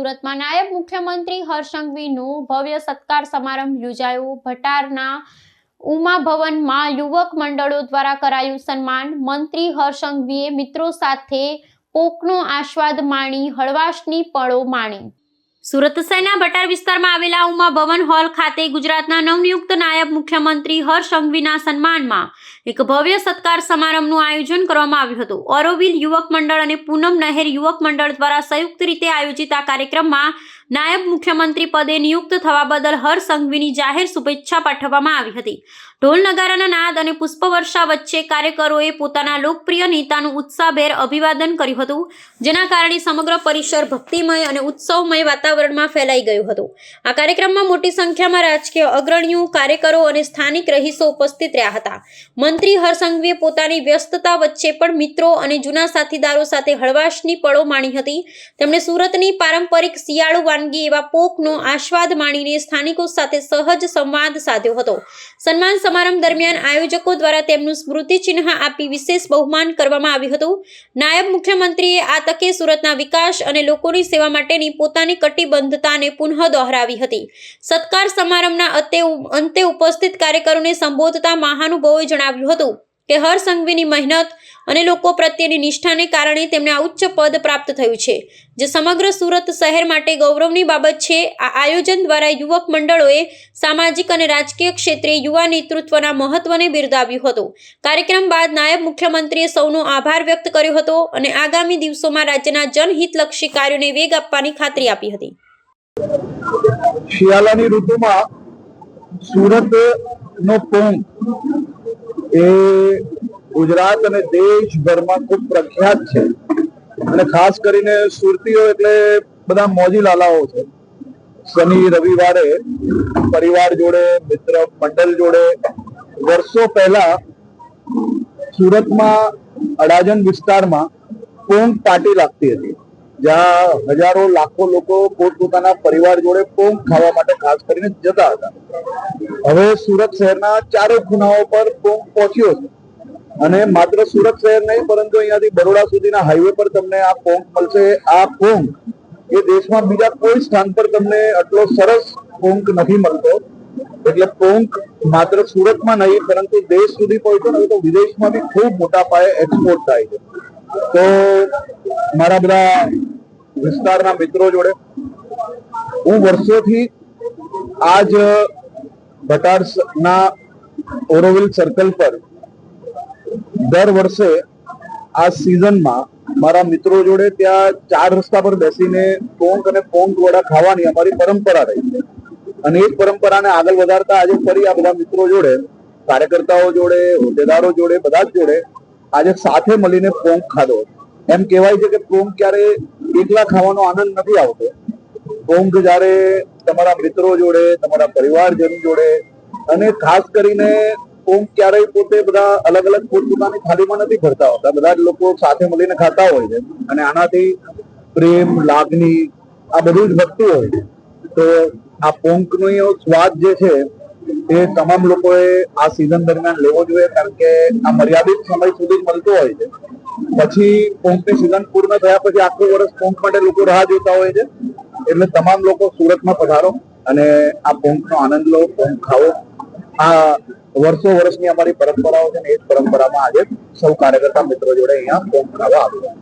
સુરતમાં નાયબ મુખ્યમંત્રી હર્ષ સંઘવીનું ભવ્ય સત્કાર સમારંભ યોજાયો। ભટારના ઉમા ભવનમાં યુવક મંડળો દ્વારા કરાયું સન્માન। મંત્રી હર્ષ સંઘવીએ મિત્રો સાથે પોકનો આસ્વાદ માણી હળવાશની પળો માણી। સુરત શહેરના ભટાર વિસ્તારમાં આવેલા ઉમા ભવન હોલ ખાતે ગુજરાતના નવનિયુક્ત નાયબ મુખ્યમંત્રી હર્ષ સંઘવીના સન્માનમાં એક ભવ્ય સત્કાર સમારંભનું આયોજન કરવામાં આવ્યું હતું। ઓરોવિલ યુવક મંડળ અને પૂનમ નહેર યુવક મંડળ દ્વારા સંયુક્ત રીતે આયોજિત આ કાર્યક્રમમાં નાયબ મુખ્યમંત્રી પદે નિયુક્ત થવા બદલ હર્ષ સંઘવીની જાહેર શુભેચ્છા પાઠવવામાં આવી હતી। ઢોલ નગારાના નાદ અને પુષ્પવર્ષા વચ્ચે કાર્યકરોએ પોતાના લોકપ્રિય નેતાનું ઉત્સાહભેર અભિવાદન કર્યું હતું, જેના કારણે સમગ્ર પરિસર ભક્તિમય અને ઉત્સવમય વાતાવરણમાં ફેલાઈ ગયું હતું। આ કાર્યક્રમમાં મોટી સંખ્યામાં રાજકીય અગ્રણીઓ, કાર્યકરો અને સ્થાનિક રહીશો ઉપસ્થિત રહ્યા હતા। મંત્રી હર્ષ સંઘવીએ પોતાની વ્યસ્તતા વચ્ચે પણ મિત્રો અને જૂના સાથીદારો સાથે હળવાશની પળો માણી હતી। તેમણે સુરતની પારંપરિક શિયાળુ વાનગી એવા પોકનો આસ્વાદ માણીને સ્થાનિકો સાથે સહજ સંવાદ સાધ્યો હતો। સન્માન સમારંભ દરમિયાન આયોજકો દ્વારા તેમનું સ્મૃતિ ચિહ્ન આપી વિશેષ બહુમાન કરવામાં આવ્યું હતું। નાયબ મુખ્યમંત્રીએ આ તકે સુરતના વિકાસ અને લોકોની સેવા માટેની પોતાની કટિબદ્ધતાને પુનઃ દોહરાવી હતી। સત્કાર સમારંભના અંતે ઉપસ્થિત કાર્યકરોને સંબોધતા મહાનુભાવોએ જણાવ્યું હતું કે હર્ષ સંઘવીની મહેનત અને લોકો પ્રત્યેની નિષ્ઠાને કારણે તેમને આ ઉચ્ચ પદ પ્રાપ્ત થયું છે, જે સમગ્ર સુરત શહેર માટે ગૌરવની બાબત છે। આ આયોજન દ્વારા યુવક મંડળોએ સામાજિક અને રાજકીય ક્ષેત્રે યુવા નેતૃત્વના મહત્વને બિરદાવ્યું હતું। કાર્યક્રમ બાદ નાયબ મુખ્યમંત્રીએ સૌનો આભાર વ્યક્ત કર્યો હતો અને આગામી દિવસોમાં રાજ્યના જનહિતલક્ષી કાર્યોને વેગ આપવાની ખાતરી આપી હતી। શિયાળાની ઋતુમાં સુરતનો પોંક એ ગુજરાત અને દેશભરમાં ખૂબ પ્રખ્યાત છે અને ખાસ કરીને સુરતીઓ એટલે બધા મોજી લાલાઓ છે। શનિ રવિવારે પરિવાર જોડે, મિત્ર મંડળ જોડે વર્ષો પહેલા સુરતમાં અડાજણ વિસ્તારમાં પોંક પાર્ટી લાગતી હતી, જ્યાં હજારો લાખો લોકો પોતપોતાના પરિવાર જોડે પોંક ખાવા માટે ખાસ કરીને જતા હતા। હવે સુરત શહેરના ચારે ખૂણાઓ પર પોંક પહોંચ્યો છે અને માત્ર સુરત શહેર નહીં પરંતુ અહીંયાથી બરોડા સુધીના હાઈવે પર તમને આ પોંક મળશે। આ પોંક એ દેશમાં બીજા કોઈ સ્થાન પર તમને આટલો સરસ પોંક નથી મળતો, એટલે પોંક માત્ર સુરતમાં નહીં પરંતુ દેશ સુધી પહોંચ્યો ને તો વિદેશમાં બી ખૂબ મોટા પાયે એક્સપોર્ટ થાય છે। તો મારા બધા વિસ્તારના મિત્રો જોડે હું વર્ષોથી આજ ભટારના ઓરોવિલ સર્કલ પર દર વર્ષે આ સિઝનમાં મારા મિત્રો જોડે ત્યાં ચાર રસ્તા પર બેસીને પોંક અને પોંક વડા ખાવાની અમારી પરંપરા રહી છે અને એ પરંપરાને આગળ વધારતા આજે ફરી આ બધા મિત્રો જોડે, કાર્યકર્તાઓ જોડે, હોદ્દેદારો જોડે, બધા જ જોડે આજે સાથે મળીને પોંક ખાધો। એમ કહેવાય છે કે પોંક ક્યારે એકલા ખાવાનો આનંદ નથી આવતો, પોંક જ્યારે તમારા મિત્રો જોડે, તમારા પરિવારજન જોડે અને ખાસ કરીને પોંક ક્યારેય પોતે બધા અલગ અલગ પોતપોતાની થાળીમાં નથી ભરતા હોતા, બધા જ લોકો સાથે મળીને ખાતા હોય છે અને આનાથી પ્રેમ, લાગણી આ બધું જ વધતું હોય છે। તો આ પોંકનો સ્વાદ જે છે એ તમામ લોકોએ આ સિઝન દરમિયાન લેવો જોઈએ, કારણ કે આ મર્યાદિત સમય સુધી મળતો હોય છે। પછી પોંકની સિઝન પૂર્ણ થયા પછી આખું વર્ષ પોંક માટે લોકો રાહ જોતા હોય છે, એટલે તમામ લોકો સુરતમાં પધારો અને આ પોંકનો આનંદ લો, પોંક ખાઓ। આ વર્ષો વર્ષની અમારી પરંપરાઓ છે ને એ જ પરંપરામાં આજે સૌ કાર્યકર્તા મિત્રો જોડે અહીંયા પોંક ખાવા આવ્યા।